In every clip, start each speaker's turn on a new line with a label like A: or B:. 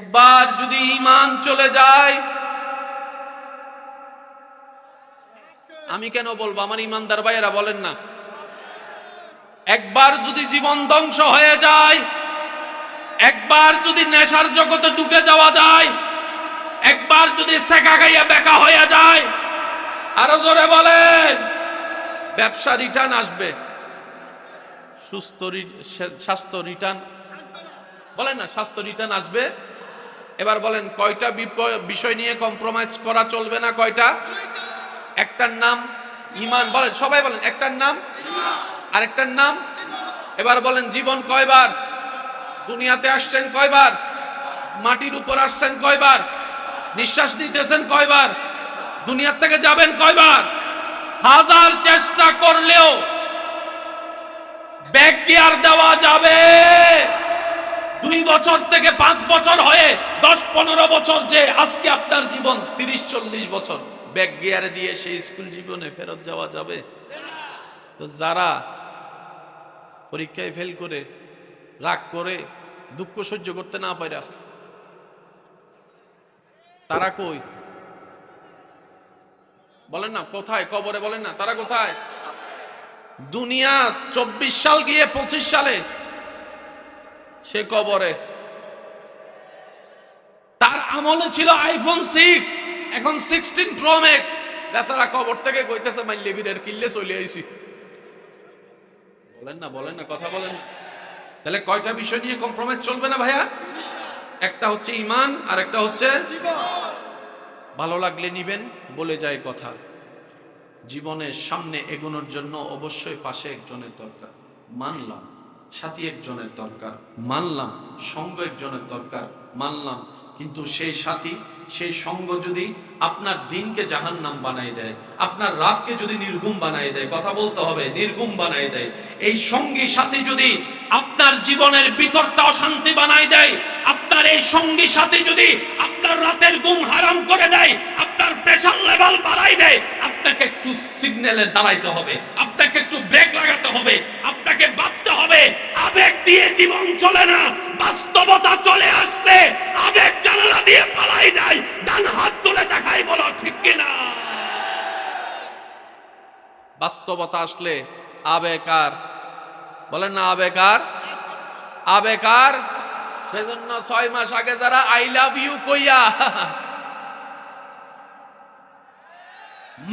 A: একবার যদি ঈমান চলে যায়, আমি কেন বলবো, আমার ঈমানদার ভাইয়েরা বলেন না, একবার যদি জীবন ধ্বংস হয়ে যায়, একবার যদি নেশার জগতে ঢুকে যাওয়া যায়, একবার যদি সেকা গাইয়া বেকা হয়ে যায়, আরো জোরে বলেন, ব্যবসা রিটার্ন আসবে, স্বাস্থ্য রিটার্ন, বলেন না, স্বাস্থ্য রিটার্ন আসবে। এবার বলেন কয়টা বিষয় নিয়ে কম্প্রোমাইজ করা চলবে না? কয়টা? একটার নাম ঈমান। বলেন সবাই, বলেন একটার নাম, আরেকটার নাম। এবার বলেন জীবন কয়বার? দুনিয়াতে আসছেন কয়বার? মাটির উপর আসছেন কয়বার? নিঃশ্বাস নিতেছেন কয়বার? দুনিয়া থেকে যাবেন কয়বার? হাজার চেষ্টা করলেও ব্যাক গিয়ার দেওয়া যাবে। 2 বছর থেকে 5 বছর হয়ে 10-15 বছর, যে আজকে আপনার জীবন 30-40 বছর, ব্যাক গিয়ারে দিয়ে সেই স্কুল জীবনে ফেরত যাওয়া যাবে? তো যারা পরীক্ষায় ফেল করে, রাগ করে, দুঃখ সহ্য করতে না পারে, তারা কই? বলেন না কোথায়? কবরে। বলেন না তারা কোথায়? দুনিয়া 24 সাল গিয়ে 25 সালে সে কবরে। তার আমলে ছিল আইফোন 6, এখন 16 প্রো ম্যাক্স। বেচারা কবর থেকে কইতেছে মাইলে বীরের কিল্লে চলে আইছি। বলেন না, বলেন না, কথা বলেন। তাহলে কয়টা বিষয় নিয়ে কম্প্রোমাইজ চলবে না ভাইয়া? একটা হচ্ছে ঈমান, আর একটা হচ্ছে ভালো লাগলে নিবেন, বলে যায় কথা। জীবনের সামনে এগোনোর জন্য অবশ্যই পাশে একজনের দরকার, মানলাম। সাথী একজনের দরকার, মানলাম। সঙ্গ একজনের দরকার, মানলাম। কিন্তু সেই সাথী, সেই সঙ্গ যদি আপনার দিনকে জাহান্নাম বানাই দেয়, আপনার রাতকে যদি নির্ঘুম বানাই দেয়, কথা বলতে হবে, নির্ঘুম বানাই দেয়, এই সঙ্গী সাথী যদি আপনার জীবনের ভিতরটা অশান্তি বানাই দেয়, আপনার এই সঙ্গী সাথী যদি আপনার রাতের ঘুম হারাম করে দেয়, আপনার প্রেশার লেভেল বাড়াই দেয়, আপনাকে একটু সিগন্যালে দাঁড়াইতে হবে, আপনাকে একটু ব্রেক লাগাতে হবে, আপনাকে ভাবতে হবে। আবেগ দিয়ে জীবন চলে না, বাস্তবতা চলে আসলে আবেগ জানালা দিয়ে পালাই যায়। ডান হাত তুলে দেখাই, বলো ঠিক কিনা? বাস্তবতা আসলে আবেগ আর, বলেন না আবেগ আর, আবেগ আর। সেজন্য 6 মাস আগে যারা আই লাভ ইউ কইয়া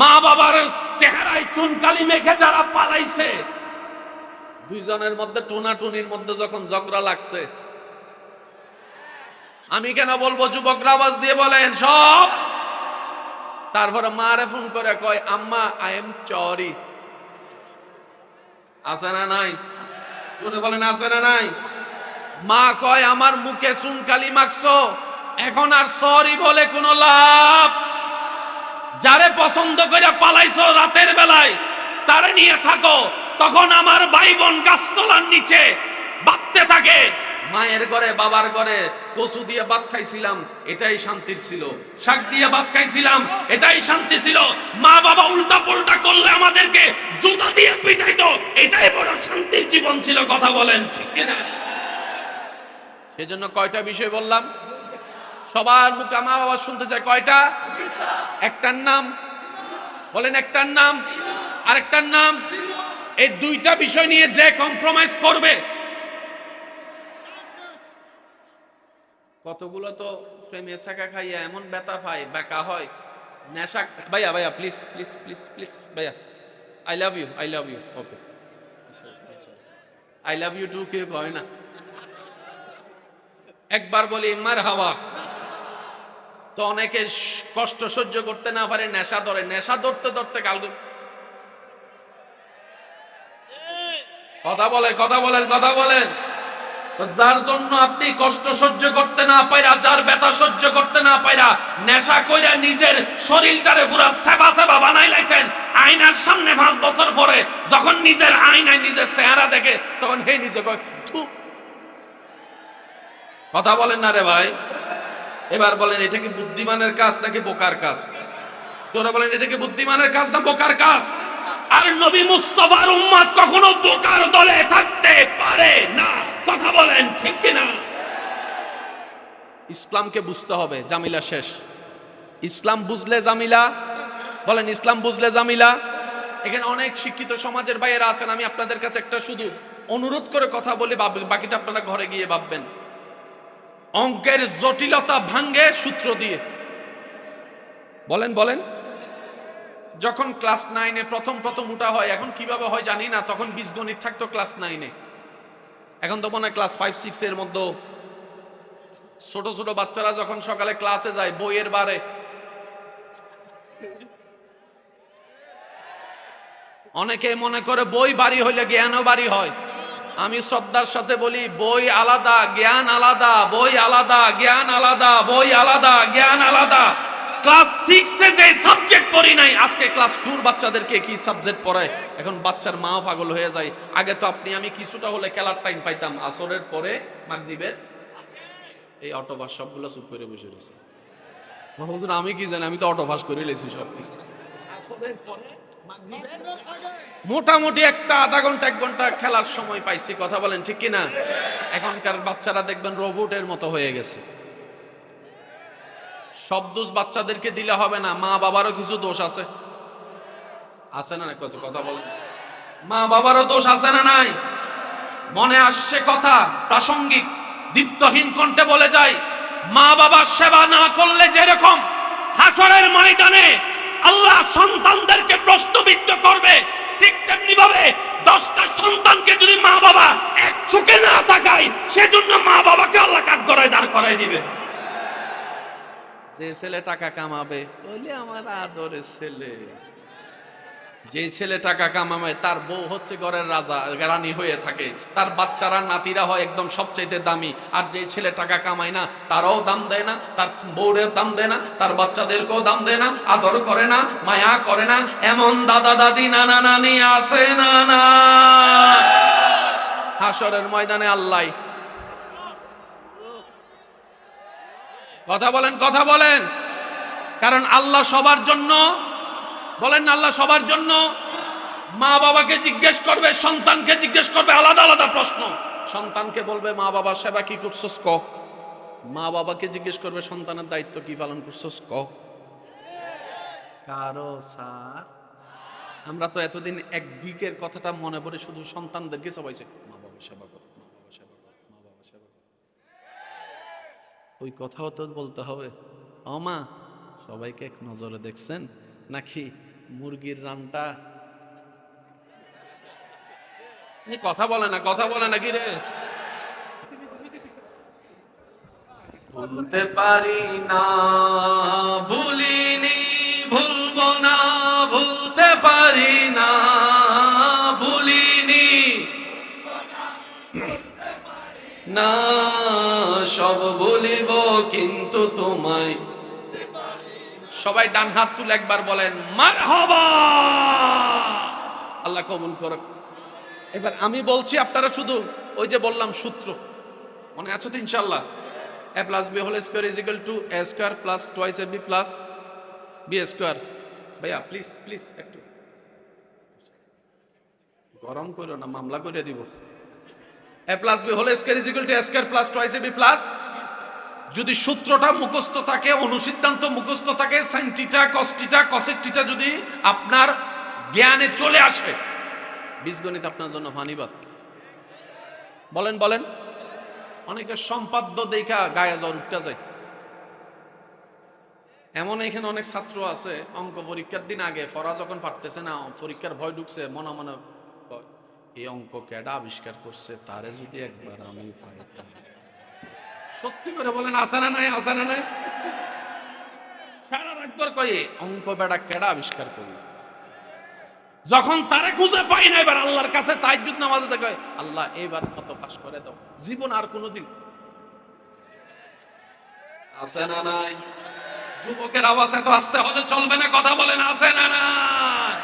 A: মা বাবার চেহারায় চুনকালি মেখে যারা পালাইছে, দুইজনের মধ্যে টুনাটুনির মধ্যে যখন ঝগড়া লাগছে, আমি কেন বলবো, যুবকরা আওয়াজ দিয়ে বলেন সব। তারপরে মারে ফোন করে কয়, আম্মা আই এম সরি। আছে না নাই? জোরে বলেন আছে না নাই? মা কয়, আমার মুখে চুনকালি মাখছো, এখন আর সরি বলে কোনো লাভ। যারে পছন্দ করে পালাইছো রাতের বেলায়, তারে নিয়ে থাকো। তখন আমার ভাই বোন গাছতলার নিচে বাঁধতে থাকে। মায়ের ঘরে, বাবার ঘরে কচু দিয়ে ভাত খাইছিলাম, এটাই শান্তির ছিল। শাক দিয়ে ভাত খাইছিলাম, এটাই শান্তি ছিল। মা বাবা উল্টা পুল্টা করলে আমাদেরকে জুতা দিয়ে পিটাইতো, এটাই বড় শান্তির জীবন ছিল। কথা বলেন ঠিক কিনা? সেজন্য কয়টা বিষয় বললাম, সবার মুখে আমার আওয়াজ শুনতে চাই। কয়টা? একটার নাম, বলেন একটার নাম, আরেকটার নাম। এই দুইটা বিষয় নিয়ে যে কম্প্রোমাইজ করবে, কতগুলো তো প্রেমে সাকা খাইয়া এমন ব্যথা পায়, বেকা হয়, নেশা। ভাইয়া ভাইয়া প্লিজ প্লিজ প্লিজ প্লিজ ভাইয়া, I love you, I love you, okay, I love you too কে হয় না? একবার বলি মারহাবা, তো অনেকে কষ্ট সহ্য করতে না পারে, নেশা ধরে, নেশা ধরতে ধরতে কাল। কথা বলেন, কথা বলেন, কথা বলেন। যার জন্য আপনি কষ্ট সহ্য করতে না পাইরা, যার ব্যথা সহ্য করতে না পাইরা, নেশা কইরা নিজের শরীরটারে পুরো সেবা সেবা বানাই লাইছেন। আয়নার সামনে 5 বছর পরে যখন নিজের আয়নায় নিজের চেহারা দেখে, তখন হে নিজে কয় থু। কথা বলেন না রে ভাই? এবার বলেন, এটা কি বুদ্ধিমানের কাজ নাকি বোকার কাজ? তোরা বলেন, এটা কি বুদ্ধিমানের কাজ না বোকার কাজ? আর নবী মুস্তাফার উম্মত কখনো বোকার দলে থাকতে পারে না। কথা বলেন ঠিক কিনা? ইসলামকে বুঝতে হবে, জামিলা শেষ। ইসলাম বুঝলে জামিলা, বলেন ইসলাম বুঝলে জামিলা। এখানে অনেক শিক্ষিত সমাজের বাইরে আছেন, আমি আপনাদের কাছে একটা শুধু অনুরোধ করে কথা বলে বাকিটা আপনারা ঘরে গিয়ে ভাববেন। অঙ্কের জটিলতা ভাঙ্গে সূত্র দিয়ে। বলেন বলেন, যখন ক্লাস 9-এ প্রথম উঠা হয়, এখন কিভাবে হয় জানি না, তখন বীজগণিত থাকতো ক্লাস 9-এ, এখন তো মনে হয় ক্লাস 5-6 এর মধ্যে। ছোট ছোট বাচ্চারা যখন সকালে ক্লাসে যায়, বইয়ের বারে অনেকে মনে করে বই বাড়ি হইলে জ্ঞানও বাড়ি হয়। আমি শ্রদ্ধার সাথে বলি, বই আলাদা জ্ঞান আলাদা, বই আলাদা জ্ঞান আলাদা, বই আলাদা জ্ঞান আলাদা। ক্লাস 6-এ যে সাবজেক্ট পড়ি নাই, আজকে ক্লাস 2-র বাচ্চাদেরকে কি সাবজেক্ট পড়ায়, এখন বাচ্চার মা পাগল হয়ে যায়। আগে তো আপনি আমি কিছুটা হলে খেলার টাইম পাইতাম, আসরের পরে মাগরিবের, এই অটোবাস সবগুলো চুপ করে বসে রয়েছে। হুজুর আমি কি জানি, আমি তো অটোবাস করে লেছি সবকিছু। আসরের পরে মোটামুটি একটা আধা ঘন্টা 1 ঘন্টা খেলার সময় পাইছি, কথা বলেন ঠিক কিনা? এখনকার বাচ্চারা দেখবেন রোবটের মতো হয়ে গেছে। সব দোষ বাচ্চাদেরকে দিলে হবে না, মা বাবারও কিছু দোষ আছে, আছে না? কত কথা বলেন, মা বাবারও দোষ আছে না নাই? মনে আসছে কথা প্রাসঙ্গিক, দীপ্তহীন কণ্ঠে বলে যায়, মা বাবার সেবা না করলে যেরকম হাসরের ময়দানে আল্লাহ সন্তানদেরকে প্রশ্নবিদ্ধ করবে, ঠিক তেমনি ভাবে 10টা সন্তানকে যদি মা বাবা এক চোখে না তাকায়, সেজন্য মা বাবাকে আল্লাহ কাঠগড়ায় দাঁড় করায় দিবে। যে ছেলে টাকা কামাবে বলে আমার আদরের ছেলে, যে ছেলে টাকা কামাবে তার বউ হচ্ছে ঘরের রাজা রানী হয়ে থাকে, তার বাচ্চারা নাতিরা হয় একদম সবচাইতে দামি। আর যে ছেলে টাকা কামায় না, তারাও দাম দেয় না, তার বউরেও দাম দেয় না, তার বাচ্চাদেরকেও দাম দেয় না, আদর করে না, মায়া করে না। এমন দাদা দাদি নানা নানি আছে না? না, হাসরের ময়দানে আল্লাহ। কথা বলেন কথা বলেন, কারণ আল্লাহ সবার জন্য, বলেন না আল্লাহ সবার জন্য। মা বাবাকে জিজ্ঞেস করবে, সন্তানকে জিজ্ঞেস করবে, আলাদা আলাদা প্রশ্ন। সন্তানকে বলবে মা বাবার সেবা কি করছস ক, মা বাবাকে জিজ্ঞেস করবে সন্তানের দায়িত্ব কি পালন করছস ক। কারো স্যার, আমরা তো এতদিন একদিকের কথাটা মনে পড়ে শুধু সন্তানদেরকে সবাইছে মা বাবার সেবা কর, মা বাবার সেবা কর, মা বাবার সেবা কর। ওই কথাও তো বলতে হবে, ও মা সবাইকে এক নজরে দেখছেন নাকি মুরগির রানটা? কথা বলে না, কথা বলে না কি রে? ভুলতে পারি না, ভুলিনি, ভুলবো না, ভুলতে পারি না, ভুলিনি না, সব ভুলিব কিন্তু তোমায়। সবাই ডান হাত তুলে একবার বলেন মারহাবা, আল্লাহ কবুল করুক। এবার আমি বলছি, আপনারা শুধু ওই যে বললাম সূত্র মনে আছে তো ইনশাআল্লাহ? a plus b whole square is equal to a square plus twice ab plus b square। ভাইয়া প্লিজ প্লিজ একটু গরম করো না, মামলা করে দিব। a plus b whole square is equal to a square plus twice ab plus, যদি সূত্রটা মুখস্থ থাকে, অনুসিদ্ধান্ত মুখস্থ থাকে, sin theta cos theta cosec theta যদি আপনার জ্ঞানে চলে আসে, বীজগণিত আপনার জন্য ফানিবাদ। বলেন বলেন, অনেকের সম্পাদ্য দেখা গায়ে জ্বর উঠতে যায়। এমন এখানে অনেক ছাত্র আছে, অঙ্ক পরীক্ষার দিন আগে পড়া যখন পারতেছে না, পরীক্ষার ভয় ঢুকছে, মনে মনে এই অঙ্ক কেডা আবিষ্কার করছে, তারে যদি একবার আমি পাইতাম। সত্যি করে বলেন, আসে না নাই? আসে না নাই? সারা রাতভর কয়ে অঙ্ক বেড়া কেডা আবিষ্কার করল। যখন তারে খুঁজে পাই না, এবার আল্লাহর কাছে তাহাজ্জুদ নামাজে কয়, আল্লাহ এইবার মতো ফাঁস করে দাও, জীবন আর কোনোদিন। আছে না নাই? যুবকের আওয়াজ এত আসতে হলে চলবে না, কথা বলেন আছে না নাই?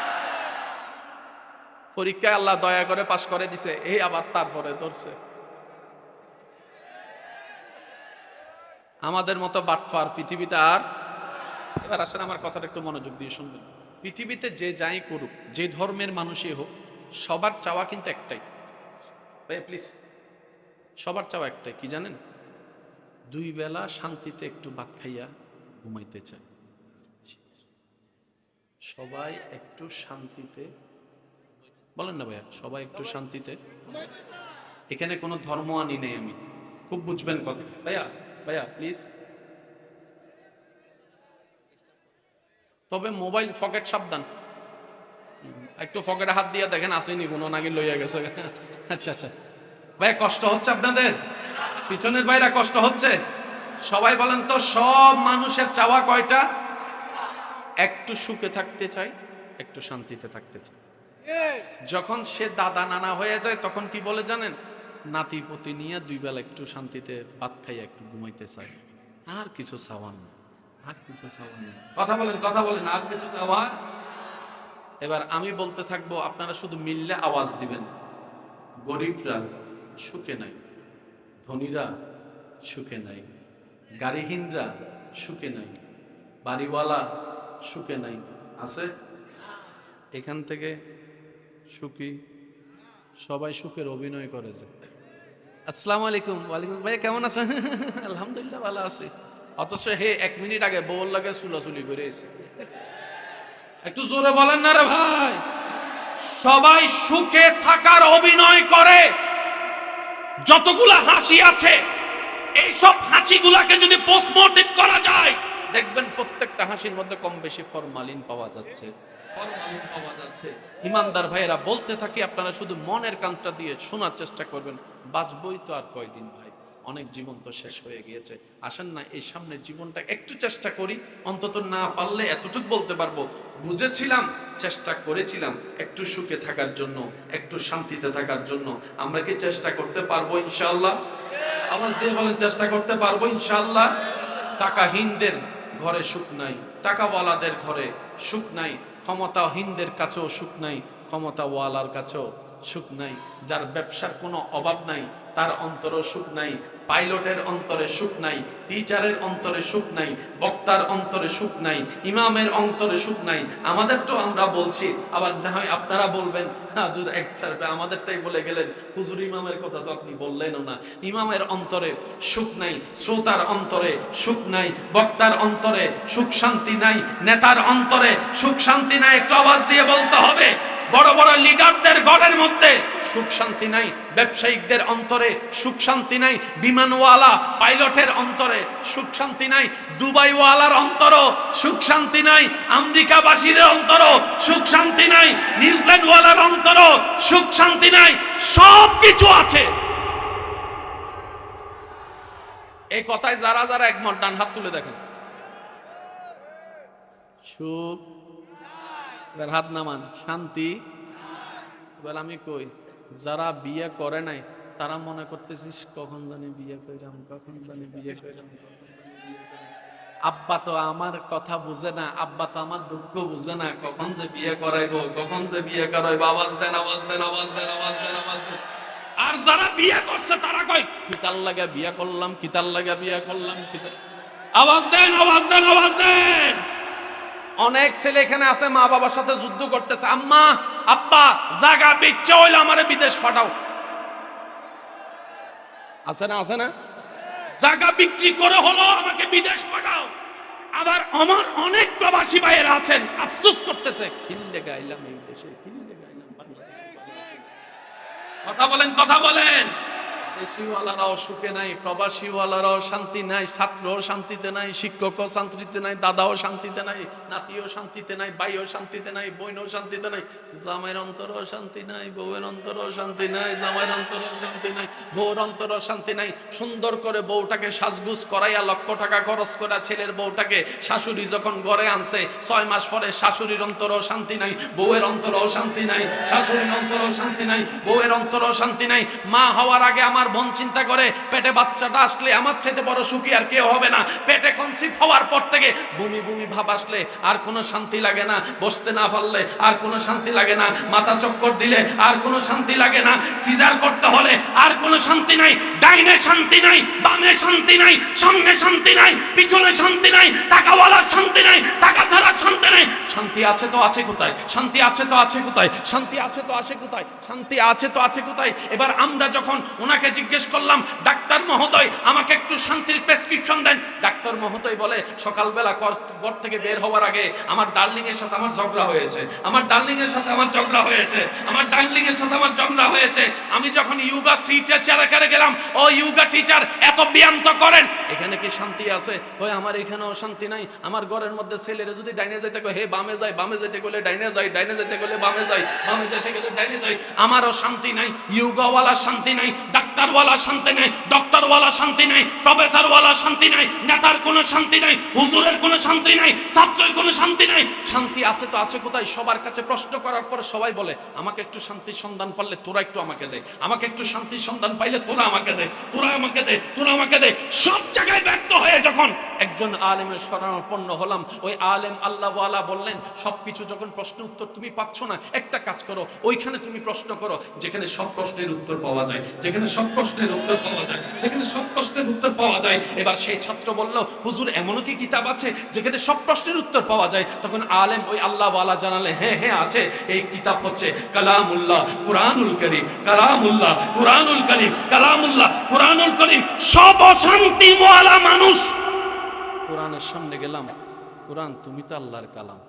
A: পরীক্ষায় আল্লাহ দয়া করে পাস করে দিছে, এই আবার তারপরে ধরছে। আমাদের মতো বাটফার পৃথিবীতে আর। এবার আসেন আমার কথাটা একটু মনোযোগ দিয়ে শুনবেন। পৃথিবীতে যে যাই করুক, যে ধর্মের মানুষই হোক, সবার চাওয়া কিন্তু একটাই। ভাই প্লিজ, সবার চাওয়া একটাই, কি জানেন? দুই বেলা শান্তিতে একটু ভাত খাইয়া ঘুমাইতে চায়। সবাই একটু শান্তিতে, বলেন না ভাইয়া, সবাই একটু শান্তিতে। এখানে কোনো ধর্ম আনি নেই আমি, খুব বুঝবেন কথা। ভাইয়া ভাইয়া প্লিজ। তবে মোবাইল পকেট সাবধান, একটু পকেটে হাত দিয়ে দেখেন আসেনি কোনো, নাকি লইয়া গেছে। আচ্ছা আচ্ছা ভাইয়া, কষ্ট হচ্ছে আপনাদের? পিছনের ভাইরা কষ্ট হচ্ছে? সবাই বলেন তো, সব মানুষের চাওয়া কয়টা? একটু সুখে থাকতে চাই, একটু শান্তিতে থাকতে চাই। যখন সে দাদা নানা হয়ে যায় তখন কি বলে জানেন? নাতি পুতি নিয়ে দুই বেলা একটু শান্তিতে ভাত খাইয়া একটু ঘুমাইতে চাই, আর কিছু চাওয়ার না, আর কিছু চাওয়ার না। কথা বলেন, কথা বলেন, আর কিছু চাওয়ার। এবার আমি বলতে থাকবো, আপনারা শুধু মিললে আওয়াজ দিবেন। গরিবরা সুখে নাই, ধনীরা সুখে নাই, গাড়িহীনরা সুখে নাই, বাড়িওয়ালা সুখে নাই। আছে এখান থেকে সুখী সবাই সুখের অভিনয় করেছে। আসসালামু আলাইকুম। ওয়ালাইকুম। ভাই কেমন আছেন? আলহামদুলিল্লাহ ভালো আছি। অথচ হে 1 মিনিট আগে বউর লাগে চুলাচুলি করে এসে। একটু জোরে বলেন না রে ভাই। সবাই সুখে থাকার অভিনয় করে। যতগুলা হাসি আছে এইসব হাসিগুলাকে যদি পোস্টমর্টেম করা যায়, দেখবেন প্রত্যেকটা হাসির মধ্যে কম বেশি ফরমালিন পাওয়া যাচ্ছে, ফরমালিন পাওয়া যাচ্ছে। ইমানদার ভাইয়েরা, বলতে থাকি, আপনারা শুধু মনের কানটা দিয়ে শোনার চেষ্টা করবেন। বাঁচবই তো আর কয়দিন ভাই, অনেক জীবন তো শেষ হয়ে গিয়েছে। আসেন না এই সামনের জীবনটা একটু চেষ্টা করি, অন্তত না পারলে এতটুকু বলতে পারবো, বুঝেছিলাম, চেষ্টা করেছিলাম একটু সুখে থাকার জন্য, একটু শান্তিতে থাকার জন্য। আমরা কি চেষ্টা করতে পারবো ইনশাআল্লাহ? আওয়াজ দিয়ে বলেন, চেষ্টা করতে পারবো ইনশাআল্লাহ। টাকাহীনদের ঘরে সুখ নাই, টাকাওয়ালাদের ঘরে সুখ নাই, ক্ষমতাহীনদের কাছেও সুখ নাই, ক্ষমতাওয়ালার কাছেও সুখ নাই। যার ব্যবসার কোনো অভাব নাই তার অন্তরে সুখ নাই, পাইলটের অন্তরে সুখ নাই, টিচারের অন্তরে সুখ নাই, বক্তার অন্তরে সুখ নাই, ইমামের অন্তরে সুখ নাই। আমাদের তো আমরা বলছি, আবার না হয় আপনারা বলবেন যদি এক সার্ফে আমাদেরটাই বলে গেলেন, হুজুর ইমামের কথা তো আপনি বললেনও না। ইমামের অন্তরে সুখ নাই, শ্রোতার অন্তরে সুখ নাই, বক্তার অন্তরে সুখ শান্তি নাই, নেতার অন্তরে সুখ শান্তি নাই। একটু আওয়াজ দিয়ে বলতে হবে। বড় বড় লিডারদের ঘরের মধ্যে সুখ শান্তি নাই, ব্যবসায়িকদের অন্তরে সুখ শান্তি নাই, বিমানওয়ালা পাইলটের অন্তরে সুখ শান্তি নাই, দুবাইওয়ালার অন্তরও সুখ শান্তি নাই, আমেরিকাবাসীর অন্তরও সুখ শান্তি নাই, নিউজিল্যান্ডওয়ালার অন্তরও সুখ শান্তি নাই। সব কিছু আছে। এই কথায় যারা যারা একমত ডান হাত তুলে দেখেন। সুখ, এবার হাত নামান। শান্তি, এবার আমি কই, যারা বিয়ে করে নাই তারা মনে করতেছিস কখন জানি বিয়ে কইরাম, কখন জানি বিয়ে কইরাম। আব্বা তো আমার কথা বুঝে না, আব্বা তো আমার দুঃখ বুঝে না, কখন যে বিয়ে করাইবো, কখন যে বিয়ে করাইবো। আওয়াজ দেন, আওয়াজ দেন, আওয়াজ দেন, আওয়াজ দেন, আওয়াজ দেন। আর যারা বিয়ে করছে তারা কয়, কিতার লাগা বিয়ে করলাম, কিতার লাগা বিয়ে করলাম, কিতার। আওয়াজ দেন, আওয়াজ দেন, আওয়াজ দেন। অনেক ছেলে এখানে আছে, মা বাবার সাথে যুদ্ধ করতেছে, আম্মা আব্বা জায়গা বিচ্ছে হইলে আমারে বিদেশ পাঠাও। আছে না, আছে না? জায়গা বিক্রি করে হলো আমাকে বিদেশ পাঠাও। আবার আমার অনেক প্রবাসী ভাইয়েরা আছেন, আফসোস করতেছে, কিল্লে গাইলাম এই দেশে, কিল্লে গাইলাম বাংলাদেশে। কথা বলেন, কথা বলেন। দেশিওয়ালারাও সুখে নাই, প্রবাসীওয়ালারাও শান্তি নাই, ছাত্রও শান্তিতে নাই, শিক্ষকও শান্তিতে নাই, দাদাও শান্তিতে নাই, নাতিও শান্তিতে নাই, ভাইও শান্তিতে নাই, বোনও শান্তিতে নাই, জামাইয়ের অন্তরও শান্তি নাই, বউয়ের অন্তরও শান্তি নাই, জামাইয়ের অন্তরও শান্তি নাই, বউর অন্তরও শান্তি নাই। সুন্দর করে বউটাকে সাজগুজ করাইয়া লক্ষ টাকা খরচ করা ছেলের বউটাকে শাশুড়ি যখন ঘরে আনছে, 6 মাস পরে শাশুড়ির অন্তরও শান্তি নাই, বউয়ের অন্তরও শান্তি নাই, শাশুড়ির অন্তরও শান্তি নাই, বউয়ের অন্তরও শান্তি নাই। মা হওয়ার আগে আমার বোন চিন্তা করে, পেটে বাচ্চাটা আসলে আমার চাইতে বড় সুখী আর কেউ হবে না। পেটে কনসিভ হওয়ার পর থেকে বমি বমি ভাব আসলে আর কোনো শান্তি লাগে না, বসতে না পারলে আর কোনো শান্তি লাগে না, মাথা চক্কর দিলে আর কোনো শান্তি লাগে না, সিজার করতে হলে আর কোনো শান্তি নাই। ডাইনে শান্তি নাই, বামে শান্তি নাই, সামনে শান্তি নাই, পিছনে শান্তি নাই, টাকাওয়ালার শান্তি নাই, টাকা ছাড়ার শান্তি নাই। শান্তি আছে তো আছে কোথায়? শান্তি আছে তো আছে কোথায়? শান্তি আছে তো আছে কোথায়? শান্তি আছে তো আছে কোথায়? এবার আমরা যখন ওনাকে জিজ্ঞেস করলাম, ডাক্তার মহোদয় আমাকে একটু শান্তির প্রেসক্রিপশন দেন, ডাক্তার মহোদয় বলে, সকালবেলা ঘর থেকে বের হওয়ার আগে আমার ডার্লিং এর সাথে আমার ঝগড়া হয়েছে, আমার ডার্লিং এর সাথে আমার ঝগড়া হয়েছে, আমার ডার্লিং এর সাথে আমার ঝগড়া হয়েছে। আমি যখন ইয়োগা সিটে চেয়ারে গেলাম, ও ইয়োগা টিচার এত ব্যায়াম তো করেন, এখানে কি শান্তি আছে? ওই আমার এখানেও শান্তি নাই। আমার ঘরের মধ্যে ছেলেরা যদি ডাইনে যাইতে কয়, হে বামে যাই, বামে যেতে গেলে ডাইনে যাই, ডাইনে যেতে গেলে বামে যাই, বামে যেতে গেলে ডাইনে যাই, আমারও শান্তি নাই। ইয়োগাওয়ালা শান্তি নাই, ডাক্তারওয়ালা শান্তি নাই, ডক্টরওয়ালা শান্তি নাই, প্রফেসরওয়ালা শান্তি নাই, নেতার কোনো শান্তি নাই, হুজুরের কোনো শান্তি নাই, ছাত্রের কোনো শান্তি নাই। শান্তি আছে তো আছে কোথায়? সবার কাছে প্রশ্ন করার পর সবাই বলে, আমাকে একটু শান্তির সন্ধান পারলে তোরা একটু আমাকে দে, আমাকে একটু শান্তির সন্ধান পাইলে তোরা আমাকে দে, তোরা আমাকে দে, তোরা আমাকে দে। সব জায়গায় ব্যর্থ হয়ে যখন একজন আলেমের শরণাপন্ন হলাম, ওই আলেম আল্লাহওয়ালা বললেন, সবকিছু যখন প্রশ্ন উত্তর তুমি পাচ্ছ না, একটা কাজ করো, ওইখানে তুমি প্রশ্ন করো যেখানে সব প্রশ্নের উত্তর পাওয়া যায়, যেখানে সব প্রশ্নের উত্তর পাওয়া যায়, যেখানে সব প্রশ্নের উত্তর পাওয়া যায়। এবার সেই ছাত্র বলল, হুজুর এমনও কি কিতাব আছে যেখানে সব প্রশ্নের উত্তর পাওয়া যায়? তখন আলেম ওই আল্লাহওয়ালা জানালে, হ্যাঁ হ্যাঁ আছে, এই কিতাব হচ্ছে কালামুল্লাহ কুরআনুল কারীম, কালামুল্লাহ কুরআনুল কারীম, কালামুল্লাহ কুরআনুল কারীম। সব অশান্তিওয়ালা মানুষ কোরআনের সামনে গেলাম, কোরআন তুমি তো আল্লাহর কালাম,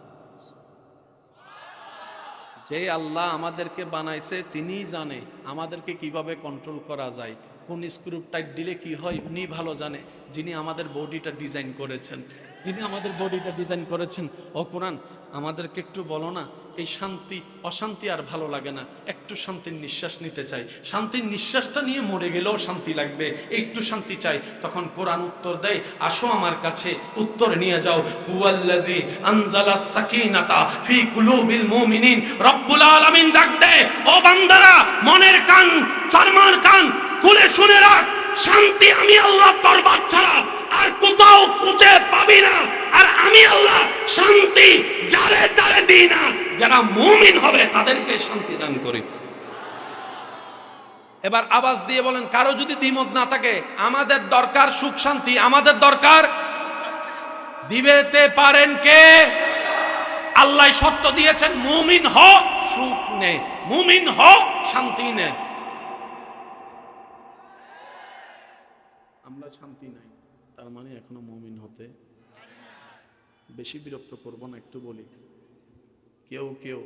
A: যে আল্লাহ আমাদেরকে বানাইছে তিনিই জানে আমাদেরকে কিভাবে কন্ট্রোল করা যায়, কোন স্ক্রু টাইট দিলে কি হয় উনি ভালো জানে, যিনি আমাদের বডিটা ডিজাইন করেছেন, যিনি আমাদের বডিটা ডিজাইন করেছেন। ও কোরআন আমাদেরকে একটু বলো না, এই শান্তি অশান্তি আর ভালো লাগে না, একটু শান্তির নিঃশ্বাস নিতে চাই, শান্তির নিঃশ্বাসটা নিয়ে মরে গেলেও শান্তি লাগবে, একটু শান্তি চাই। তখন কোরআন উত্তর দেয়, আসো আমার কাছে, উত্তর নিয়ে যাও। হুয়াল্লাযী আনজালাস সাকিনাতা ফি কুলুবিল মুমিনিন। রব্বুল আলামিন ডাক দেয়, ও বান্দারা, মনের কান, চর্মার কান খুলে শুনে রাখ, শান্তি আমি আল্লাহ দরবার ছাড়া আর কোথাও খুঁজে পাবি না। আর আমি আল্লাহ শান্তি যারে তারে দিই না, যারা মুমিন হবে তাদেরকে শান্তি দান করি। এবার আওয়াজ দিয়ে বলেন, কারো যদি দ্বিমত না থাকে, আমাদের দরকার সুখ শান্তি, আমাদের দরকার, দিবেতে পারেন কে? আল্লাহ শর্ত দিয়েছেন, মুমিন হ সুখ নে, মুমিন হ শান্তি নে। আমরা শান্তি নাই, তার মানে এখনো মুমিন হতে। বেশি বিরক্ত করব না, একটু বলি, কেউ কেউ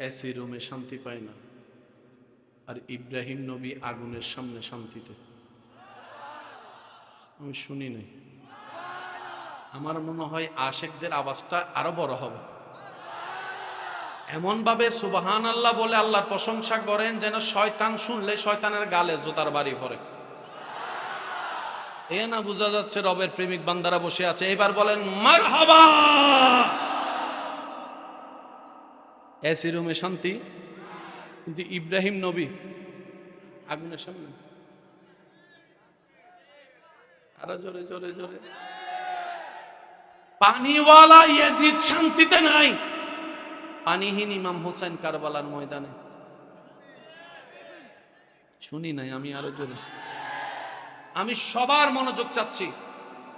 A: এসি রুমে শান্তি পায় না, আর ইব্রাহিম নবী আগুনের সামনে শান্তিতে। আমি শুনি নাই, আমার মনে হয় আশেকদের আওয়াজটা আরো বড় হবে, এমন ভাবে সুবহানাল্লাহ বলে আল্লাহর প্রশংসা করেন যেন শয়তান শুনলে শয়তানের গালে জোতার বাড়ি পড়ে। এ না বোঝা যাচ্ছে রবের প্রেমিক বান্দারা বসে আছে। এবার বলেন মারহাবা। এসি রুমে শান্তি, কিন্তু ইব্রাহিম নবী আগুনের সামনে। আরো জোরে জোরে জোরে। পানিওয়ালা ইয়াজিদ শান্তিতে নাই, পানিহীন ইমাম হোসেন কারবালার ময়দানে। শুনি নাই, আমি আরো জোরে। আমি সবার মনোযোগ চাচ্ছি।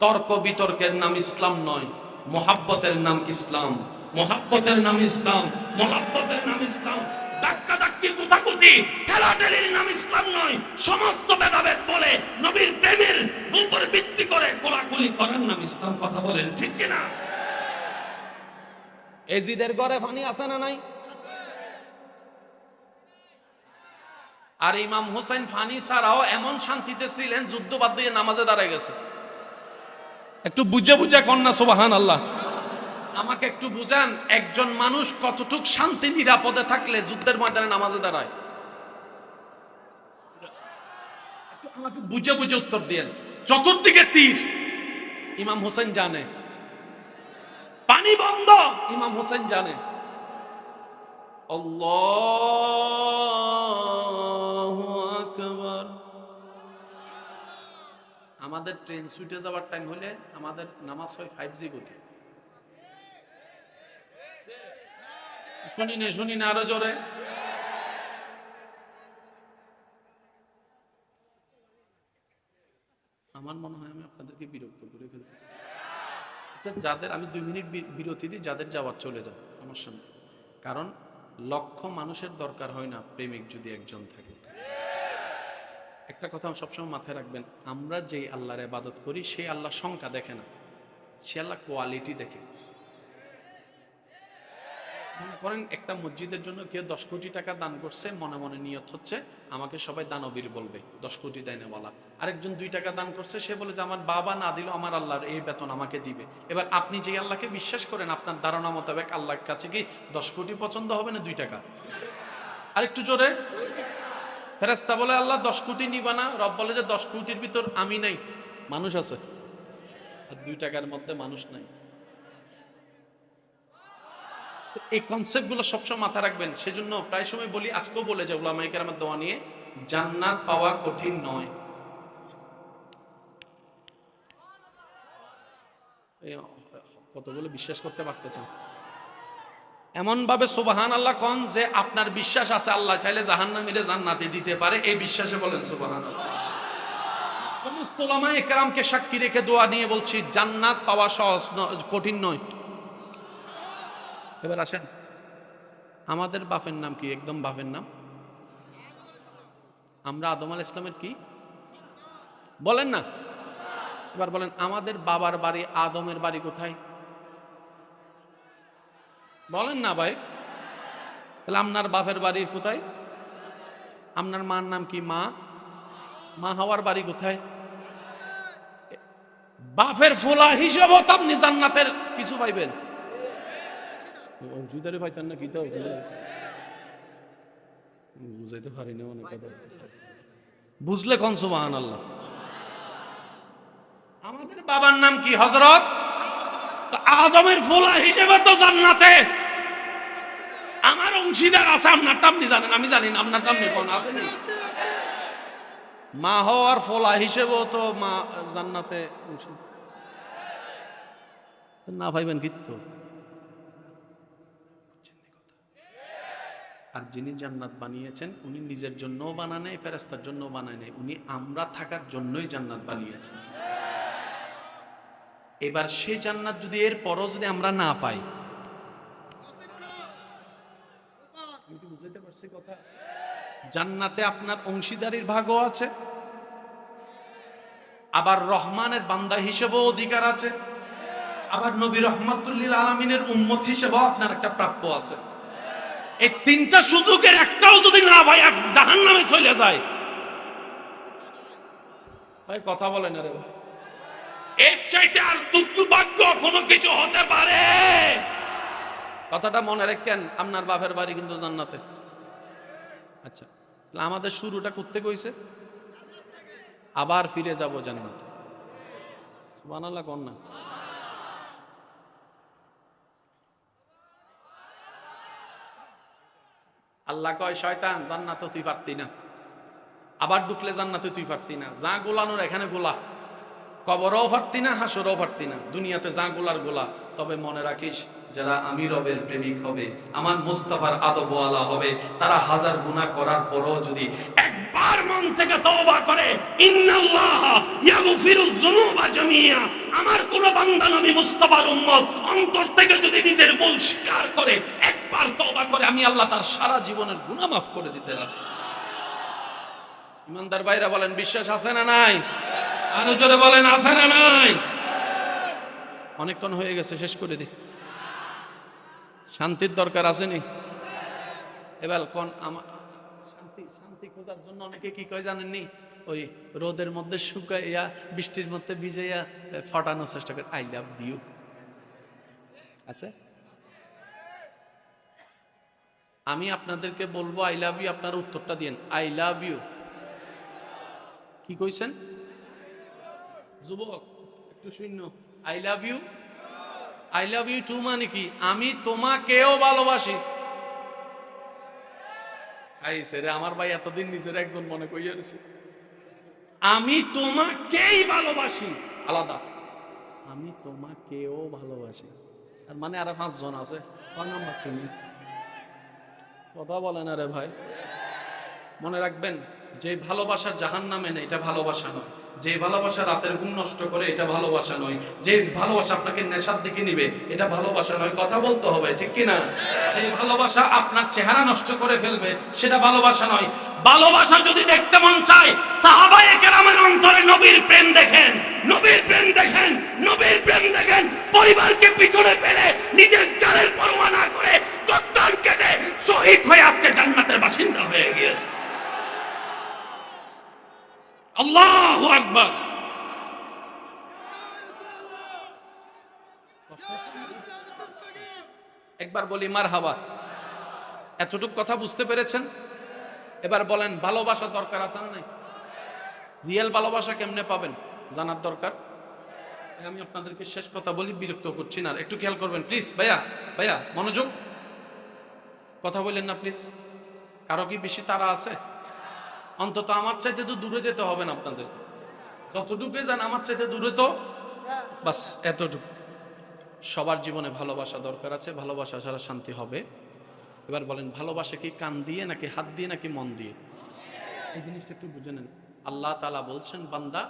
A: তর্ক বিতর্কের নাম ইসলাম নয়, মোহাব্বতের নাম ইসলাম, মোহাব্বতের নাম ইসলাম, মোহাব্বতের নাম ইসলাম। ধাক্কা ধাক্কি কুতাকুতি ঠেলাঠেলির নাম ইসলাম নয়। সমস্ত ভেদাভেদ বলে নবীর প্রেমের উপর ভিত্তি করে কোলাকুলি করার নাম ইসলাম। কথা বলেন ঠিক কিনা? এজিদের ঘরে পানি আছে না নাই? আর ইমাম হোসেন ফানি ছাড়াও এমন শান্তিতে ছিলেন, যুদ্ধ বাদ দিয়ে নামাজে দাঁড়ায় গেছে। একটু বুঝে বুঝে কন্যা সুবহানাল্লাহ। আমাকে একটু বুঝান, একজন মানুষ কতটুক শান্তি নিরাপদে থাকলে যুদ্ধের ময়দানে নামাজে দাঁড়ায়? আমাকে বুঝে বুঝে উত্তর দিয়েন। চতুর্দিকে তীর, ইমাম হোসেন জানে। পানি বন্ধ, ইমাম হোসেন জানে। আল্লাহু আকবার। আমাদের ট্রেন ছুটে যাওয়ার টাইম হলে আমাদের নামাজ হয় 5G গতি। শুনি না আরো জোরে। আমার মনে হয় আমি আপনাদেরকে বিরক্ত করে ফেলতেছি। আচ্ছা, যাদের, আমি 2 মিনিট বিরতি দিই, যাদের যাওয়ার চলে যান, সমস্যা নেই। কারণ লক্ষ মানুষের দরকার হয় না প্রেমিক যদি একজন থাকে। একটা কথা সবসময় মাথায় রাখবেন, আমরা যেই আল্লাহর ইবাদত করি সেই আল্লাহ সংখ্যা দেখে না, সে আল্লাহ কোয়ালিটি দেখে। মনে করেন একটা মসজিদের জন্য কেউ 10 কোটি টাকা দান করছে, মনে মনে নিয়ত হচ্ছে আমাকে সবাই দানবীর বলবে, 10 কোটি দেয় না বলা। আরেকজন 2 টাকা দান করছে, সে বলে যে আমার বাবা না দিলেও আমার আল্লাহর এই বেতন আমাকে দিবে। এবার আপনি যে আল্লাহকে বিশ্বাস করেন, আপনার ধারণা মোতাবেক আল্লাহর কাছে কি 10 কোটি পছন্দ হবে না 2 টাকা? আরেকটু জোরে। ফেরেশতা বলে আল্লাহ 10 কোটি নিবা না? রব বলে যে 10 কোটির ভিতর আমি নাই, মানুষ আছে, আর 2 টাকার মধ্যে মানুষ নাই। তো এই কনসেপ্টগুলো সবসময় মাথায় রাখবেন। সেজন্য প্রায় সময় বলি, আজকেও বলে যাই উলামায়ে কেরামের দোয়া নিয়ে, জান্নাত পাওয়া কঠিন নয়। কতগুলো বিশ্বাস করতে পারতেছেন? এমন ভাবে সুবহানাল্লাহ কোন যে আপনার বিশ্বাস আছে আল্লাহ চাইলে জাহান্নামীরে জান্নাতে দিতে পারে, এই বিশ্বাসে বলেন সুবহানাল্লাহ। সমস্ত উলামায়ে কেরামকে সাক্ষী রেখে দোয়া নিয়ে বলছি, জান্নাত পাওয়া সহজ কঠিন নয়। এবার আসেন, আমাদের বাপের নাম কি? একদম বাপের নাম আমরা আদম আলাইহিস সালামের কি বলেন না? এবার বলেন, আমাদের বাবার বাড়ি আদমের বাড়ি কোথায়? বলেন না ভাই। তাহলে আপনার বাপের বাড়ি কোথায়? আপনার মার নাম কি? মা হাওয়ার বাড়ি কোথায়? বাপের ফোলা হিসাবে তো আপনি জান্নাতের কিছু পাইবেন। অংশীদারি পাইতেন না? কি তো বুঝাইতে পারি না অনেক কথা। বুঝলে কোন সুবহানাল্লাহ। আমাদের বাবার নাম কি? হযরত আদমের ফোলা হিসেবে তো জান্নাতে আমার অংশীদার আছে। আপনার নাম আপনি জানেন, আমি জানি না। আপনার নাম কোন আছে? মা হওয়ার ফোলা হিসেবেও তো মা জান্নাতে না পাইবেন কিন্তু। আর যিনি জান্নাত বানিয়েছেন উনি নিজের জন্যও বানান নাই, ফেরেশতার জন্যও বানায় নাই, উনি আমরা থাকার জন্যই জান্নাত বানিয়েছেন। এবার সেই জান্নাত যদি এর পরও যদি আমরা না পাই, বুঝাইতে পারছি কথা? জান্নাতে আপনার অংশীদারির ভাগও আছে, আবার রহমানের বান্দা হিসেবেও অধিকার আছে, আবার নবী রাহমাতুল লিল আলামিনের উম্মত হিসেবেও আপনার একটা প্রাপ্য আছে। এই 3টা সুযোগের একটাও যদি না ভাই জাহান্নামে চলে যায়, ভাই কথা বলেন না রে ভাই, এর চাইতে আর দুর্ভাগ্য কোনো কিছু হতে পারে? কথাটা মনে রাখেন, আপনার বাপের বাড়ি কিন্তু জান্নাতে। আচ্ছা, আমাদের শুরুটা করতে কইছে, আবার ফিরে যাব জান্নাতে। সুবহানাল্লাহ কোন না? আল্লাহ কয়, শয়তান জান্নাতে তুই পারতি না, আবার ঢুকলে জান্নাতে তুই পারতি না, যা গোলানোর এখানে গোলা, কবরও পারতি না, হাসরও পারতি না, দুনিয়াতে যা গোলার গোলা। তবে মনে রাখিস, যারা আমি রবের প্রেমিক হবে, আমার মুস্তাফার আদবওয়ালা হবে, তারা 1000 গুনাহ করার পরও যদি একবার মন থেকে তওবা করে, ইন্নাল্লাহ ইয়াগফিরুয যুনুবা জামিয়া, আমার কোন বান্দা নবী মুস্তাফার উম্মত অন্তর থেকে যদি নিজের ভুল স্বীকার করে, একবার তওবা করে, আমি আল্লাহ তার সারা জীবনের গুনাহ মাফ করে দিতে রাজি। ইমানদার ভাইরা বলেন, বিশ্বাস আছে না নাই? আরো জোরে বলেন, আছে না নাই? অনেকক্ষণ হয়ে গেছে, শেষ করে দিই। শান্তির দরকার আছে নি? এবার কোন শান্তি খোঁজার জন্য অনেকে কি কয় জানেননি? ওই রোদের মধ্যে শুকাইয়া, বৃষ্টির মধ্যে ভিজাইয়া ফটানোর চেষ্টা করে, আই লাভ ইউ আছে। আমি আপনাদেরকে বলবো আই লাভ ইউ, আপনার উত্তরটা দিন, আই লাভ ইউ। কি কইছেন যুবক? একটু শূন্য। I love you, I love you too মানে কি? আমি তোমাকেও ভালোবাসি। আমার ভাই এতদিন নিজের একজন মনে করিয়া দিছে, আমি তোমাকেই ভালোবাসি আলাদা, আমি তোমাকেও ভালোবাসি। তার মানে আরো 5 জন আছে, 6 নাম্বার তুমি। কথা বলেন আরে ভাই। মনে রাখবেন, যে ভালোবাসা জাহান্নামে নেই, এটা ভালোবাসা নয়। যে ভালোবাসা রাতের ঘুম নষ্ট করে এটা ভালোবাসা নয়, যে ভালোবাসা আপনাকে নেশার দিকে নিবে এটা ভালোবাসা নয়। কথা বলতে হবে, ঠিক কি না? যে ভালোবাসা আপনার চেহারা নষ্ট করে ফেলবে সেটা ভালোবাসা নয়। ভালোবাসা যদি দেখতে মন চায়, সাহাবায়ে কেরামের অন্তরে নবীর প্রেম দেখেন, নবীর প্রেম দেখেন, নবীর প্রেম দেখেন। পরিবারকে পিছনে ফেলে নিজের জানের পরোয়া না করে গর্দান কেটে শহীদ হয়ে আজকে জান্নাতের বাসিন্দা হয়ে গিয়েছে। আল্লাহু আকবার। একবার বলি মারহাবা। এতটুকু কথা বুঝতে পেরেছেন? এবার বলেন ভালোবাসা দরকার আছে না নাই? রিয়েল ভালোবাসা কেমনে পাবেন জানার দরকার। আমি আপনাদেরকে শেষ কথা বলি, বিরক্ত করছি না, একটু খেয়াল করবেন প্লিজ। ভাইয়া ভাইয়া মনোযোগ, কথা বলেন না প্লিজ। কারো কি বেশি তাড়া আছে? অন্তত আমার চাইতে তো দূরে যেতে হবে না আপনাদের, যতটুকু যান আমার চাইতে দূরে তো বাস এতটুকু। সবার জীবনে ভালোবাসা দরকার আছে, ভালোবাসা ছাড়া শান্তি হবে। এবার বলেন ভালোবাসা কি কান দিয়ে নাকি হাত দিয়ে নাকি মন দিয়ে? এই জিনিসটা একটু বুঝে নেন। আল্লাহ তাআলা বলছেন, বান্দা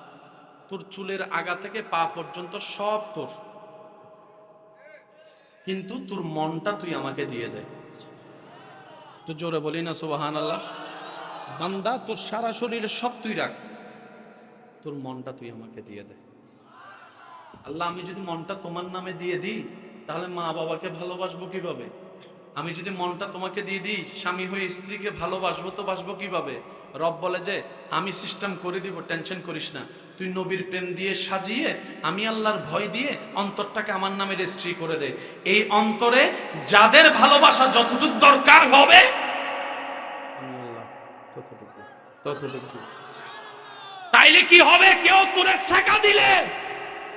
A: তোর চুলের আগা থেকে পা পর্যন্ত সব তোর, কিন্তু তোর মনটা তুই আমাকে দিয়ে দে। তো জোরে বলি না সুবহানাল্লাহ। বান্দা তোর সারা শরীরে সব তুই রাখ, তোর মনটা তুই আমাকে দিয়ে দে। আল্লাহ, আমি যদি মনটা তোমার নামে দিয়ে দিই তাহলে মা বাবাকে ভালোবাসবো কিভাবে? আমি যদি মনটা তোমাকে দিয়ে দিই, স্বামী হয়ে স্ত্রীকে ভালোবাসবো তো বাসবো কিভাবে? রব বলে যে আমি সিস্টেম করে দিব, টেনশন করিস না। তুই নবীর প্রেম দিয়ে সাজিয়ে, আমি আল্লাহর ভয় দিয়ে অন্তরটাকে আমার নামে রেজিস্ট্রি করে দে। এই অন্তরে যাদের ভালোবাসা যতটুকু দরকার হবে আমি আল্লাহ ততটুকু। তাইলে কি হবে? কেউ তোরে শেখা দিলে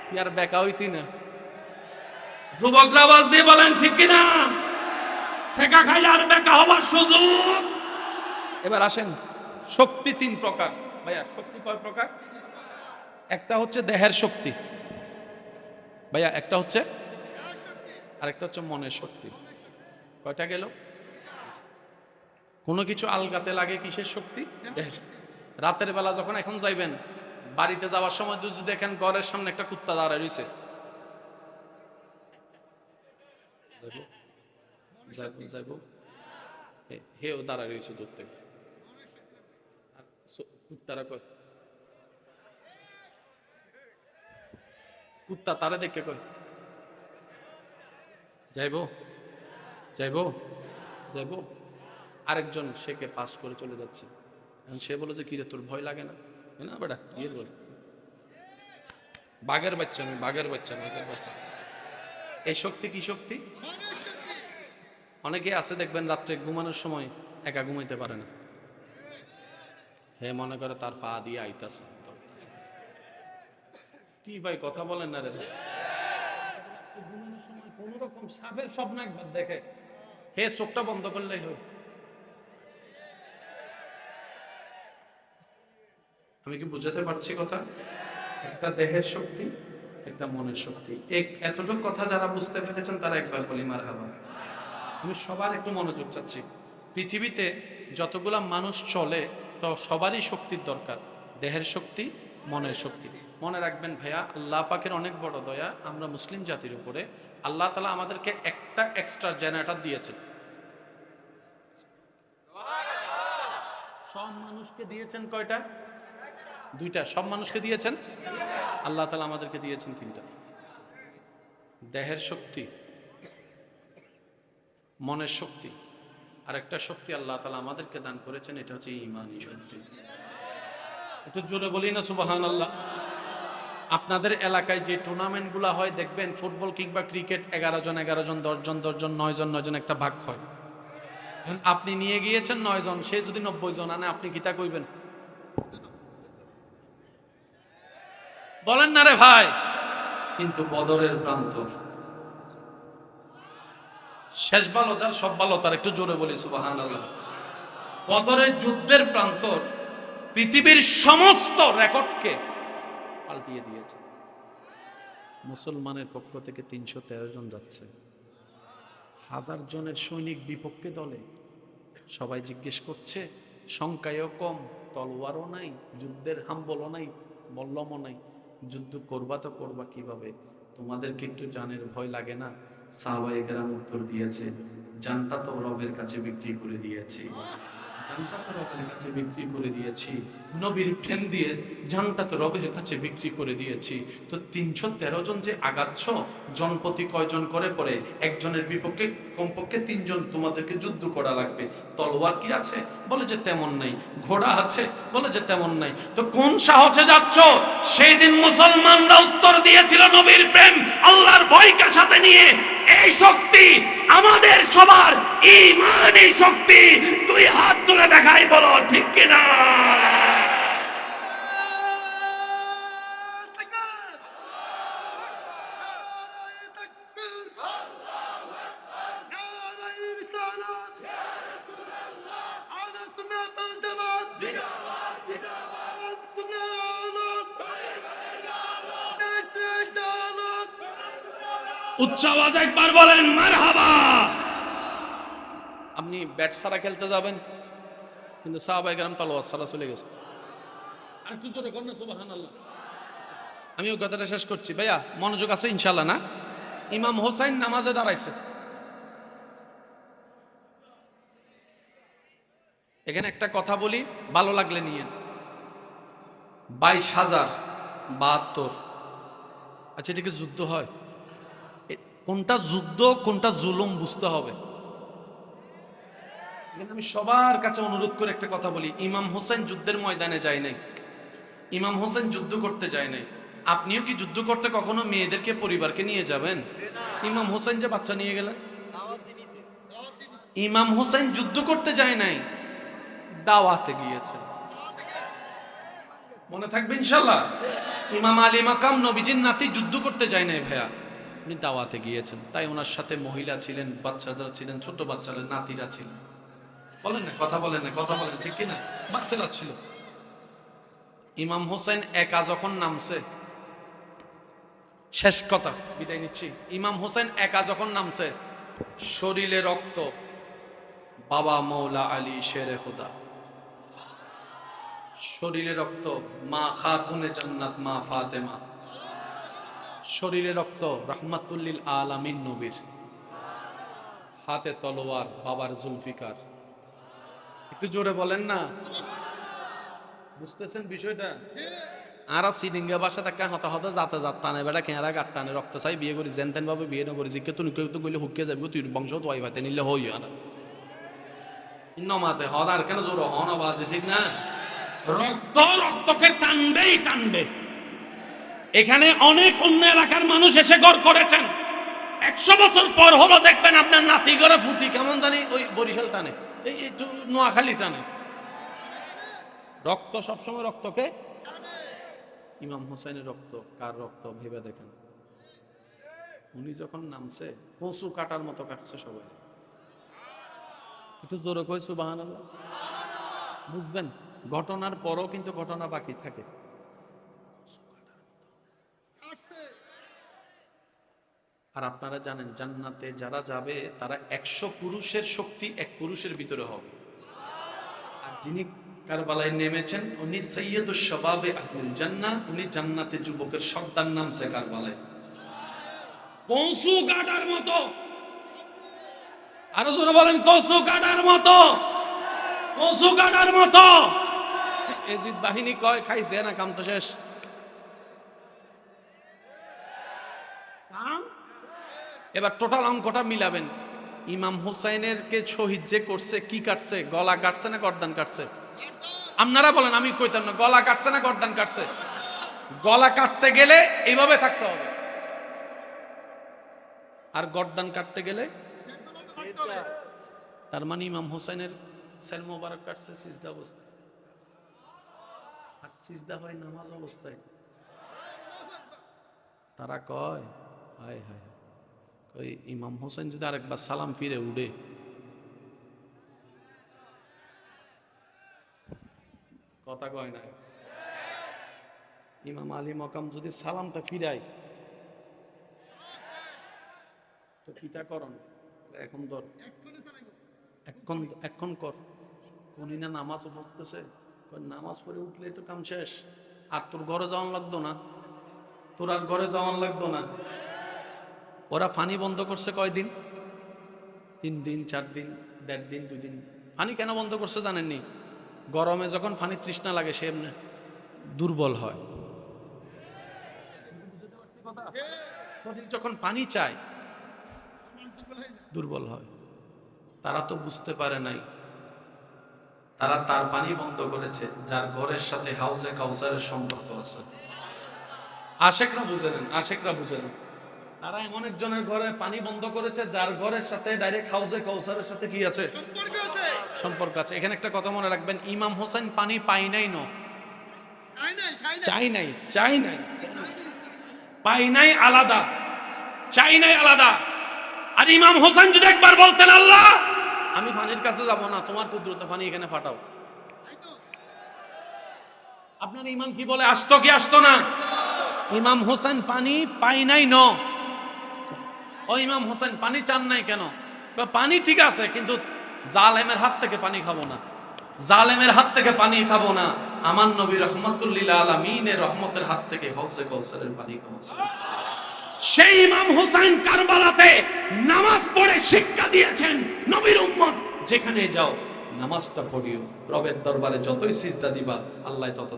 A: তুই আর বেকা হইতি না। যুবকরা আওয়াজ দিয়ে বলেন ঠিক কিনা? শেখা খাইলে আর বেকা হবার সুযোগ। এবার আসেন, শক্তি তিন প্রকার। ভাইয়া শক্তি কয় প্রকার? একটা হচ্ছে দেহের শক্তি ভাইয়া, একটা হচ্ছে, আরেকটা হচ্ছে মনের শক্তি। কয়টা গেল? কোনো কিছু আলগাতে লাগে কিসের শক্তি? দেহের। রাতের বেলা যখন এখন যাইবেন, বাড়িতে যাওয়ার সময় যদি দেখেন ঘরের সামনে একটা কুত্তা দাঁড়ায় রয়েছে, যাইবো হেও দাঁড়ায় রয়েছে দূর থেকে। আর কুত্তারা কয়, কুত্তা তারা দেখে কয় যাইবো যাইবো যাইবো। আরেকজন সেকে পাস করে চলে যাচ্ছে, এখন সে বলে যে কিরে তোর ভয় লাগে না? না বেটা গিয়ে বল, বাঘের বাচ্চা আমি, বাঘের বাচ্চা, বাঘের বাচ্চা। এই শক্তি কি শক্তি? অনেকে আছে দেখবেন রাত্রে ঘুমানোর সময় একা ঘুমাইতে পারে না, হে মনে করে তার পা দিয়ে আইতাছে। কি ভাই কথা বলেন না রে? ঘুমানোর সময় কোন রকম সাপের স্বপ্ন একবার দেখে, হে চোখটা বন্ধ করলেই হয়। আমি কি বুঝাতে পারছি কথা? একটা দেহের শক্তি, একটা মনের শক্তি। এতটুকু কথা যারা বুঝতে পেরেছেন তারা একবার বলি মারহাবা। আমি সবার একটু মনোযোগ চাচ্ছি। পৃথিবীতে যতগুলা মানুষ চলে তো সবারই শক্তির দরকার, দেহের শক্তি, মনের শক্তি। মনে রাখবেন ভাইয়া, আল্লাহ পাকের অনেক বড় দয়া আমরা মুসলিম জাতির উপরে। আল্লাহ তাআলা আমাদেরকে একটা এক্সট্রা জেনারেটর দিয়েছেন। সব মানুষকে দিয়েছেন কয়টা? দুইটা। সব মানুষকে দিয়েছেন? আল্লাহ তাআলা আমাদেরকে দিয়েছেন তিনটা। দেহের শক্তি, মনের শক্তি, আর একটা শক্তি আল্লাহ তাআলা আমাদেরকে দান করেছেন, এটা হচ্ছে ঈমানী শক্তি। একটু জোরে বলি না সুবহানাল্লাহ। আপনাদের এলাকায় যে টুর্নামেন্টগুলো হয় দেখবেন, ফুটবল কিংবা ক্রিকেট, 11 জন 11 জন, 10 জন 10 জন, 9 জন 9 জন একটা ভাগ হয়। আপনি নিয়ে গিয়েছেন 9 জন, সে যদি 90 জন আনে আপনি কি তা কইবেন? বলেন না রে ভাই। কিন্তু বদরের প্রান্তর, শেষ ভালো তার সব ভালো তার, একটু জোরে বলি সুবহানাল্লাহ। বদরের যুদ্ধের প্রান্তর পৃথিবীর সমস্ত রেকর্ডকে পাল্টিয়ে দিয়েছে। মুসলমানের পক্ষ থেকে 313 জন যাচ্ছে, 1000 জনের সৈনিক বিপক্ষে দলে। সবাই জিজ্ঞেস করছে সংখ্যায়ও কম, তলোয়ারও নাই, যুদ্ধের হাম্বলও নাই, বললামও নাই, যুদ্ধ করবা তো করবা কিভাবে, তোমাদেরকে একটু জানের ভয় লাগে না? সাহাবায়ে কেরাম উত্তর দিয়েছে, জানটা তো রবের কাছে বিক্রি করে দিয়েছি, জানটা তো রবের কাছে বিক্রি করে দিয়েছি, নবীর প্রেম দিয়ে জানটা তো রবের কাছে বিক্রি করে দিয়েছি। তো 313 জন যে আগাচ্ছ, জনপতি কয়জন করে পড়ে, একজনের বিপক্ষে কমপক্ষে 3 জন তোমাদেরকে যুদ্ধ করা লাগবে। তলোয়ার কি আছে? বলে যে তেমন নাই। ঘোড়া আছে? বলে যে তেমন নাই। তো কোন সাহসে যাচ্ছ? সেই দিন মুসলমানরা উত্তর দিয়েছিল নবীর প্রেম, আল্লাহর ভয়কে সাথে নিয়ে। এই শক্তি আমাদের সবার ঈমানি শক্তি। তুই হাত তুলে দেখাই, বলো ঠিক কিনা? উচ্চ আওয়াজে একবার বলেন মারহাবা। আপনি ব্যাট ছাড়া খেলতে যাবেন, কিন্তু সাহাবায়ে কেরাম তলোয়ার ছাড়া চলে গেছে। আর একটু জোরে কর না সুবহানাল্লাহ। আমি ওই কথাটা শেষ করছি। ভাইয়া মনোযোগ আছে ইনশাআল্লাহ না? ইমাম হোসাইন নামাজে দাঁড়াইছে। এখানে একটা কথা বলি, ভালো লাগলে নিয়েন। 22,072। আচ্ছা, এটা কি যুদ্ধ হয়? কোনটা যুদ্ধ কোনটা জুলুম বুঝতে হবে। আমি সবার কাছে অনুরোধ করে একটা কথা বলি, ইমাম হোসেন যুদ্ধের ময়দানে যায় নাই, ইমাম হোসেন যুদ্ধ করতে যায় নাই। আপনিও কি যুদ্ধ করতে কখনো মেয়েদেরকে পরিবারকে নিয়ে যাবেন? ইমাম হোসেন যে বাচ্চা নিয়ে গেলেন। ইমাম হোসেন যুদ্ধ করতে যায় নাই, দাওয়াতে গিয়েছে। মনে থাকবে ইনশাআল্লাহ। ইমাম আলী মাকাম নবীজির নাতি যুদ্ধ করতে যায় নাই ভাইয়া, উনি দাওয়াতে গিয়েছেন। তাই ওনার সাথে মহিলা ছিলেন, বাচ্চারা ছিলেন, ছোট বাচ্চারা, নাতিরা ছিলেন। বলেন না, কথা বলেন না, কথা বলেন ঠিক কিনা? বাচ্চারা ছিল। ইমাম হোসেন একা যখন নামছে, শেষ কথা, বিদায় নিচ্ছি। ইমাম হোসেন একা যখন নামছে, শরীরে রক্ত, বাবা মৌলা আলী শেরে খুদা, শরীরে রক্ত, মা খাতুনে জান্নাত মা ফাতেমা, শরীরে রক্ত, রাহমাতুল্লিল আলামিন নবীর, হাতে তলোয়ার বাবার জুলফিকার। একটু জোরে বলেন না, বুঝতেছেন বিষয়টা? আর সিডিঙ্গা বাসা থাকে হতা হতা যাতে যাত টানে, বেটা কেঁরা গাট টানে, রক্ত চাই বিয়ে করি, জেনতেন ভাবে বিয়ে না করি, জিজ্ঞে তুই তো গইলে হুকিয়ে যাবি, তুই বংশ তো ভাইতে নিলে হই না নমাতে হদ। আর কেন জোর হন বাজে, ঠিক না? রক্ত রক্তকে টানবেই টানবে। এখানে অনেক অন্য এলাকার মানুষ এসে গড় করেছেন। 100 বছর পর হলো দেখবেন আপনার নাতি ঘরে ফুতি কেমন জানি ওই বরিশাল টানে, এই একটু নোয়াখালী টানে। রক্ত সবসময় রক্তকে। ইমাম হোসেনের রক্ত কার রক্ত ভেবে দেখেন। উনি যখন নামছে কচু কাটার মতো কাটছে সবাই। একটু জোরে কই সুবহানাল্লাহ। বুঝবেন, ঘটনার পরও কিন্তু ঘটনা বাকি থাকে। আর আপনারা জানেন জান্নাতে যারা যাবে তারা 100 পুরুষের শক্তি এক পুরুষের ভিতরে হবে। আর যিনি কারবালায় নেমেছেন উনি সৈয়দুশ শাবাবে আহলুল জান্নাহ, উনি জান্নাতে যুবকের সর্দার নামছে কারবালায়। কৌসু কাটার মতো, আরো জোরে বলেন কৌসু কাটার মতো, কৌসু কাটার মতো। এজিদ বাহিনী কয় খাইছে না, কাম তো শেষ। এবার টোটাল অঙ্কটা মিলাবেন। ইমাম হুসাইনের কে শহীদ যে করছে, কি কাটছে? গলা কাটছে না গর্দান কাটছে? আপনারা বলেন, আমি কইতাম না। গলা কাটছে না গর্দান কাটছে? গলা কাটতে গেলে এইভাবে থাকতে হবে, আর গর্দান কাটতে গেলে, তার মানে ইমাম হুসাইনের সেল মোবারক কাটছে সিজদা অবস্থায়, আর সিজদা হয় নামাজ অবস্থায়। তারা কয় হায় হায়, ওই ইমাম হোসেন যদি আরেকবার সালাম ফিরে উঠে, কথা কয় না, ইমাম আলী মকাম যদি সালামটা ফিরায়, তো কিতা করন এখন? ধর এখন কর। উনি না নামাজ পড়তেছে, নামাজ পড়ে উঠলে তো কাম শেষ। আর তোর ঘরে যাওয়ান লাগতো না, তোর আর ঘরে যাওয়ান লাগতো না। ওরা পানি বন্ধ করছে কয়দিন? 3 দিন, 4 দিন, 1.5 দিন, 2 দিন। পানি কেন বন্ধ করছে জানেননি? গরমে যখন পানি তৃষ্ণা লাগে সে এমনি দুর্বল হয়, শরীর যখন পানি চায় দুর্বল হয়। তারা তো বুঝতে পারে নাই, তারা তার পানি বন্ধ করেছে যার ঘরের সাথে হাউজে কাউসারের সম্পর্ক আছে। আশেকরা বুঝে নেন, আশেকরা বুঝে নেন। তারা এমন একজনের ঘরে পানি বন্ধ করেছে যার ঘরের সাথে ডাইরেক্ট হাউজে কাউসারের সাথে কি আছে? সম্পর্ক আছে। এখানে একটা কথা মনে রাখবেন, ইমাম হোসেন পানি পাই নাই, চাই নাই, চাই নাই, পাই নাই আলাদা, চাই নাই আলাদা। আর ইমাম হোসেন যদি একবার বলতেন আল্লাহ আমি পানির কাছে যাব না, তোমার কুদরতে পানি এখানে ফাটাও, আপনার ইমান কি বলে? আসতো কি আসতো না? ইমাম হোসেন পানি পাই নাই ন, ও ইমাম হোসেন পানি চান নাই কেন? পানি ঠিক আছে কিন্তু জালেমের হাত থেকে পানি খাবো না, জালেমের হাত থেকে পানি খাবো না। আমার নবী রহমতুল্লিল আলামিনের রহমতের হাত থেকে হাউজে কাউসারের পানি খাবো। সেই ইমাম হোসেন কারবালাতে নামাজ পড়ে শিক্ষা দিয়েছেন নবীর উম্মত যেখানে যাও নামাজটা পড়িও, রবের দরবারে যতই সিজদা দিবা আল্লাহ তত